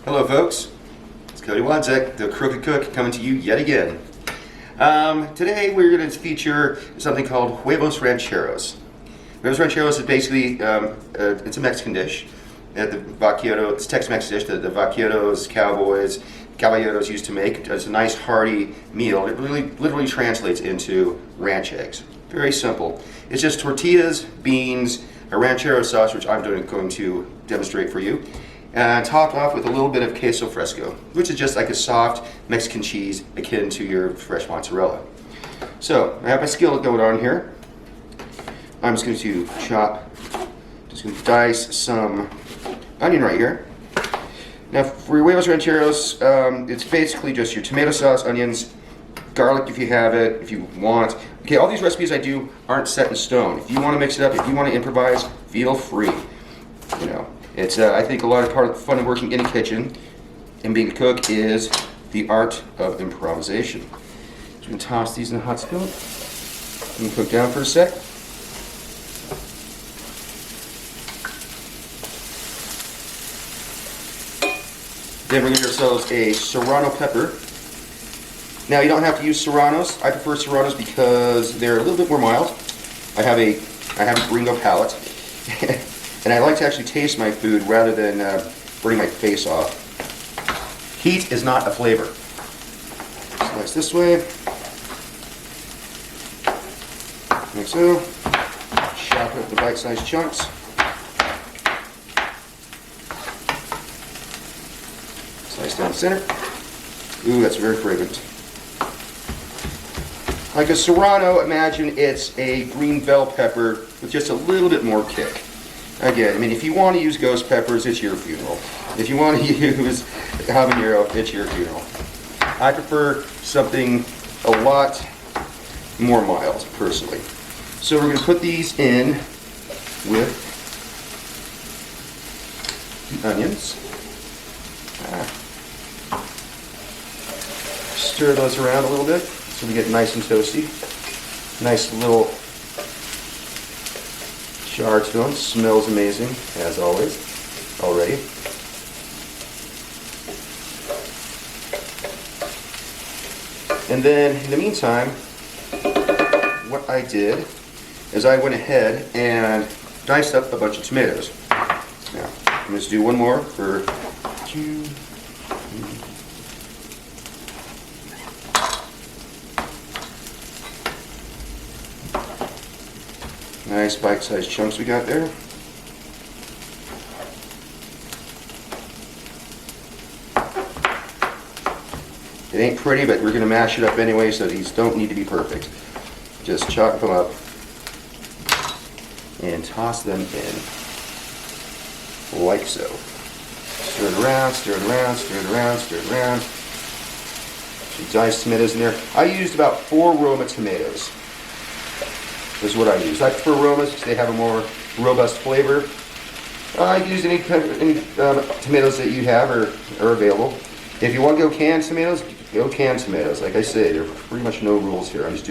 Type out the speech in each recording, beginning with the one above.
Hello folks, it's Cody Wadzek, the Crooked Cook, coming to you yet again. Today we're going to feature something called Huevos Rancheros. Huevos Rancheros is basically, it's a Mexican dish. At the vaquero, it's a Tex-Mex dish that the vaqueros, caballeros used to make. It's a nice hearty meal. It really literally translates into ranch eggs. Very simple. It's just tortillas, beans, a ranchero sauce, which I'm going to demonstrate for you, and topped off with a little bit of queso fresco, which is just like a soft Mexican cheese akin to your fresh mozzarella. So I have my skillet going on here. I'm just going to just going to dice some onion right here. Now for your Huevos Rancheros, it's basically just your tomato sauce, onions, garlic if you have it, if you want. Okay, all these recipes I do aren't set in stone. If you want to mix it up, if you want to improvise, feel free. You know, it's I think a lot of part of the fun of working in a kitchen and being a cook is the art of improvisation. So we're going to toss these in a hot skillet and cook down for a sec. Then we're going to get ourselves a serrano pepper. Now you don't have to use serranos. I prefer serranos because they're a little bit more mild. I have a gringo palate, and I like to actually taste my food rather than burning my face off. Heat is not a flavor. Slice this way, like so. Chop up the bite-sized chunks. Slice down the center. Ooh, that's very fragrant. Like a serrano, imagine it's a green bell pepper with just a little bit more kick. Again, I mean, if you want to use ghost peppers, it's your funeral. If you want to use habanero, it's your funeral. I prefer something a lot more mild, personally. So we're going to put these in with the onions. Stir those around a little bit so we get nice and toasty. Nice little char to them. Smells amazing, as always, already. And then, in the meantime, what I did is I went ahead and diced up a bunch of tomatoes. Now, I'm going to do one more for two. Nice bite-sized chunks we got there. It ain't pretty, but we're going to mash it up anyway, so these don't need to be perfect. Just chop them up and toss them in, like so. Stir it around, stir it around, stir it around, stir it around. Some diced tomatoes in there. I used about 4 Roma tomatoes. Is what I use. I prefer Romas because they have a more robust flavor. I use any tomatoes that you have or are available. If you want to go canned tomatoes, go canned tomatoes. Like I say, there are pretty much no rules here. I'm just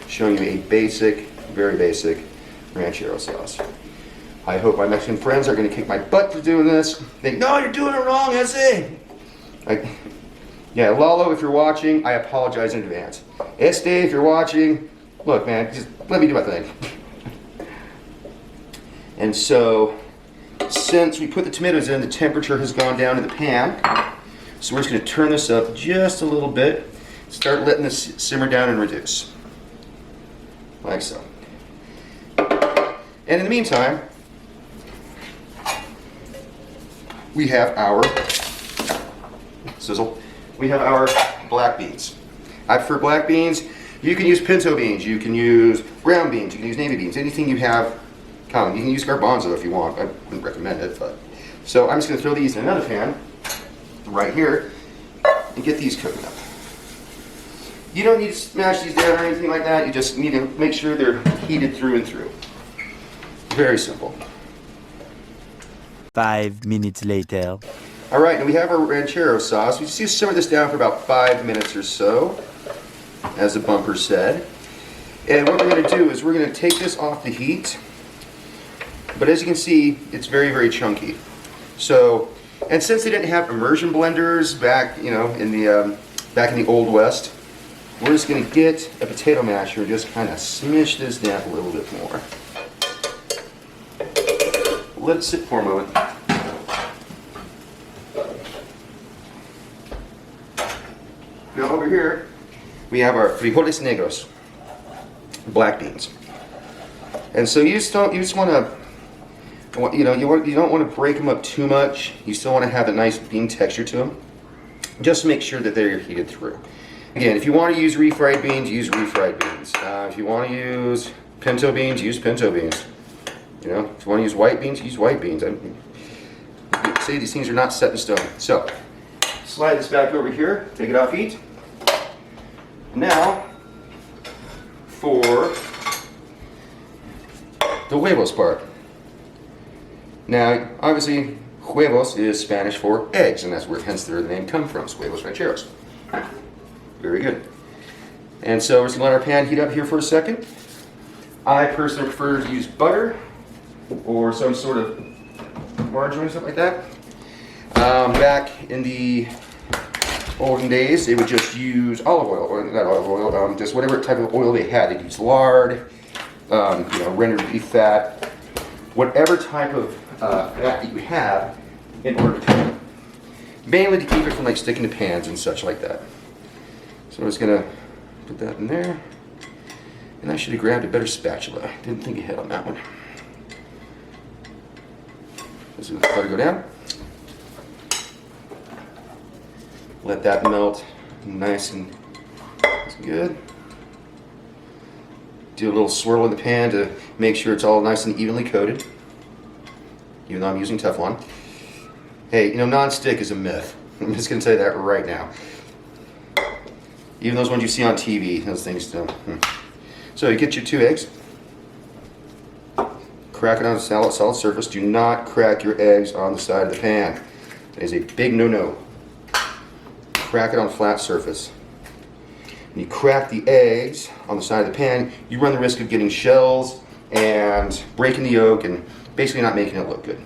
showing you a basic, very basic ranchero sauce. I hope my Mexican friends are going to kick my butt for doing this. Think, no, you're doing it wrong, Ese. Yeah, Lalo, if you're watching, I apologize in advance. Este, if you're watching, look, man, just let me do my thing. And so, since we put the tomatoes in, the temperature has gone down in the pan. So we're just going to turn this up just a little bit. Start letting this simmer down and reduce. Like so. And in the meantime, we have our sizzle. We have our black beans. I prefer black beans. You can use pinto beans, you can use brown beans, you can use navy beans, anything you have common. You can use garbanzo if you want. I wouldn't recommend it, but. So I'm just going to throw these in another pan, right here, and get these cooking up. You don't need to smash these down or anything like that, you just need to make sure they're heated through and through. Very simple. 5 minutes later. Alright, and we have our ranchero sauce. We just need to simmer this down for about 5 minutes or so, as the bumper said. And what we're going to do is we're going to take this off the heat. But as you can see, it's very, very chunky. So And since they didn't have immersion blenders back, back in the Old West, we're just going to get a potato masher and just kind of smish this down a little bit more. Let it sit for a moment. Now over here, we have our frijoles negros, black beans. And so you just want to, you don't want to break them up too much. You still want to have a nice bean texture to them. Just make sure that they're heated through. Again, if you want to use refried beans, use refried beans. If you want to use pinto beans, use pinto beans. If you want to use white beans, use white beans. Say these things are not set in stone. So, slide this back over here, take it off heat. Now, for the huevos part. Now, obviously, huevos is Spanish for eggs, and that's where hence the name comes from, Huevos Rancheros. Very good. And so we're just going to let our pan heat up here for a second. I personally prefer to use butter or some sort of margarine or something like that. Back in the olden days, they would just use olive oil, or not olive oil, just whatever type of oil they had. They'd use lard, rendered beef fat, whatever type of fat that you have in order to, mainly to keep it from like sticking to pans and such like that. So I'm just gonna put that in there, and I should have grabbed a better spatula. Didn't think ahead on that one. Just let the butter go down. Let that melt nice and good. Do a little swirl in the pan to make sure it's all nice and evenly coated, even though I'm using Teflon. Hey, non-stick is a myth. I'm just gonna tell you that right now. Even those ones you see on TV, those things don't. So you get your 2 eggs. Crack it on a solid surface. Do not crack your eggs on the side of the pan. That is a big no-no. Crack it on a flat surface. When you crack the eggs on the side of the pan, you run the risk of getting shells and breaking the yolk and basically not making it look good.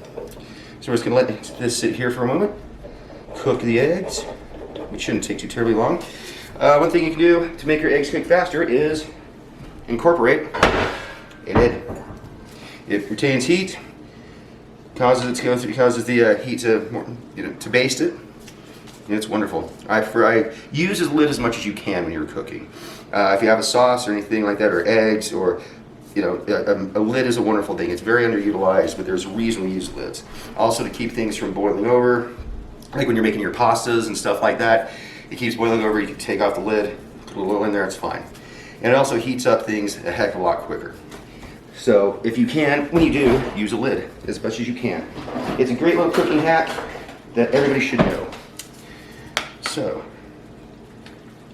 So we're just going to let this sit here for a moment. Cook the eggs. It shouldn't take too terribly long. One thing you can do to make your eggs cook faster is incorporate a lid. It retains heat, causes it to go through, causes the heat to baste it. And it's wonderful. I use a lid as much as you can when you're cooking. If you have a sauce or anything like that, or eggs, or a lid is a wonderful thing. It's very underutilized, but there's a reason we use lids. Also to keep things from boiling over, like when you're making your pastas and stuff like that. It keeps boiling over, you can take off the lid, put a little oil in there, it's fine. And it also heats up things a heck of a lot quicker. So if you can, when you do, use a lid as much as you can. It's a great little cooking hack that everybody should know. So,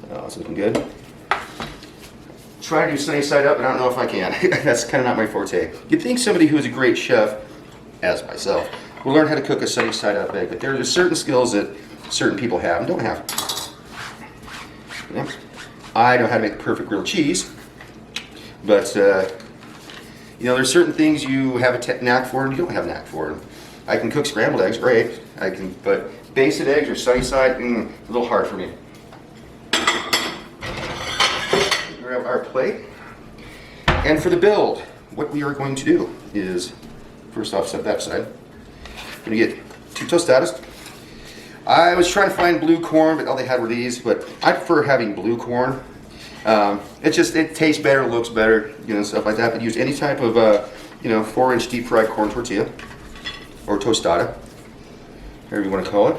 it's looking good. Try to do sunny side up, but I don't know if I can. That's kind of not my forte. You'd think somebody who is a great chef, as myself, will learn how to cook a sunny side up egg, but there are certain skills that certain people have and don't have. I know how to make the perfect grilled cheese, but there's certain things you have a knack for and you don't have a knack for. I can cook scrambled eggs, great. But basted eggs or sunny side, a little hard for me. Grab our plate, and for the build, what we are going to do is first off set that side. I'm gonna get 2 tostadas. I was trying to find blue corn, but all they had were these. But I prefer having blue corn. It tastes better, looks better, stuff like that. But use any type of 4-inch deep fried corn tortilla or tostada, whatever you want to call it.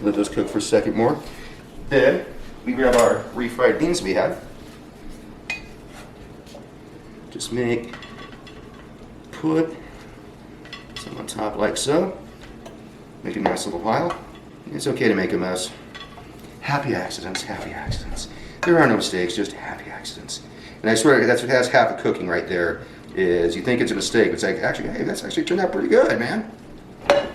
Let those cook for a second more. Then we grab our refried beans we had. Just put some on top like so. Make a nice little pile. It's okay to make a mess. Happy accidents, happy accidents. There are no mistakes, just happy accidents. And I swear that's half of cooking right there. Is you think it's a mistake, but it's like, actually, hey, that's actually turned out pretty good, man. I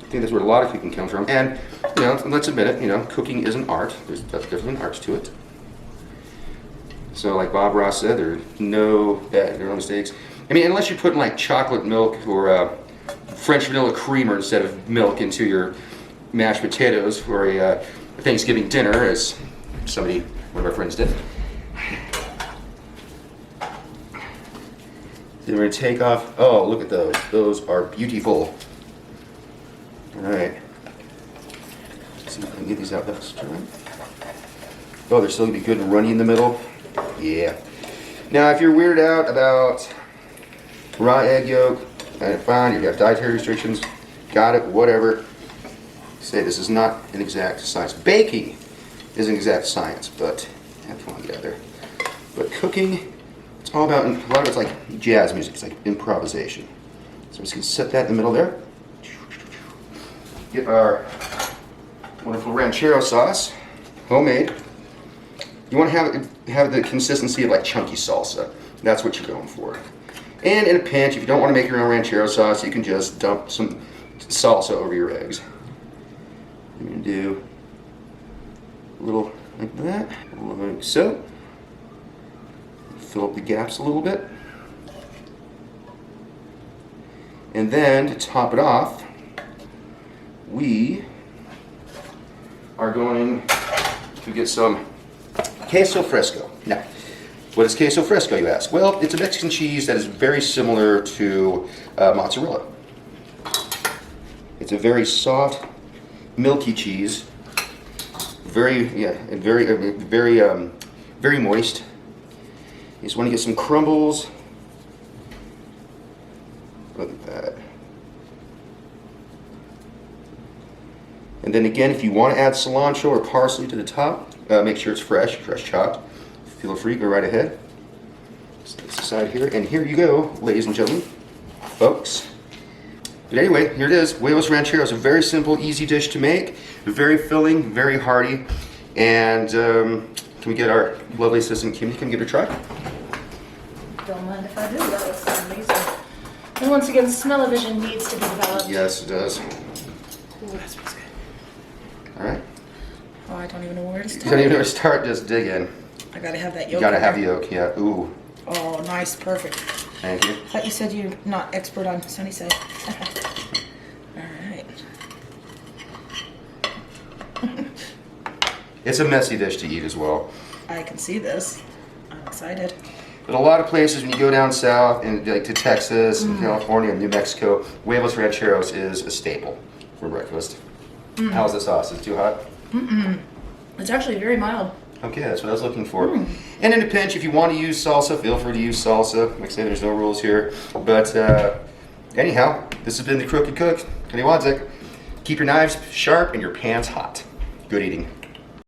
think that's where a lot of cooking comes from. And let's admit it, cooking is an art. There's definitely an art to it. So like Bob Ross said, there are no mistakes. I mean, unless you're putting like chocolate milk or French vanilla creamer instead of milk into your mashed potatoes for a Thanksgiving dinner, as one of our friends did. Then we're going to take off, oh, look at those. Those are beautiful. All right. Let's see if I can get these out that straight. Oh, they're still going to be good and runny in the middle. Yeah. Now, if you're weirded out about raw egg yolk, fine, you have dietary restrictions, got it, whatever. Say this is not an exact science. Baking is an exact science, but I don't want to get out there. But cooking, it's all about, a lot of it's like jazz music, it's like improvisation. So I'm just going to set that in the middle there. Get our wonderful ranchero sauce, homemade. You want to have the consistency of like chunky salsa. That's what you're going for. And in a pinch, if you don't want to make your own ranchero sauce, you can just dump some salsa over your eggs. You're going to do a little like that, like so. Fill up the gaps a little bit. And then to top it off, we are going to get some Queso Fresco. Now, what is Queso Fresco, you ask? Well, it's a Mexican cheese that is very similar to mozzarella. It's a very soft, milky cheese. Very moist. You just want to get some crumbles. Look at that. And then again, if you want to add cilantro or parsley to the top, make sure it's fresh chopped. Feel free, go right ahead. Set this aside here, and here you go, ladies and gentlemen, folks. But anyway, here it is. Huevos Rancheros, a very simple, easy dish to make. Very filling, very hearty. And can we get our lovely assistant Kim to come give it a try? Don't mind if I do. That looks amazing. And once again, smell-o-vision needs to be developed. Yes, it does. Ooh, that smells good. All right. Oh, I don't even know where to start. You don't even know where to start, just dig in. I gotta have that yolk. You gotta in have there. the yolk, yeah. Ooh. Oh, nice, perfect. Thank you. I thought you said you're not expert on sunny side. All right. It's a messy dish to eat as well. I can see this. I'm excited. But a lot of places, when you go down south and like to Texas and California and New Mexico, Huevos Rancheros is a staple for breakfast. How's the sauce? Is it too hot? It's actually very mild. Okay, that's what I was looking for. And in a pinch, if you want to use salsa, feel free to use salsa. Like I say, there's no rules here. But anyhow, this has been the Crooked Cook. Keep your knives sharp and your pans hot. Good eating.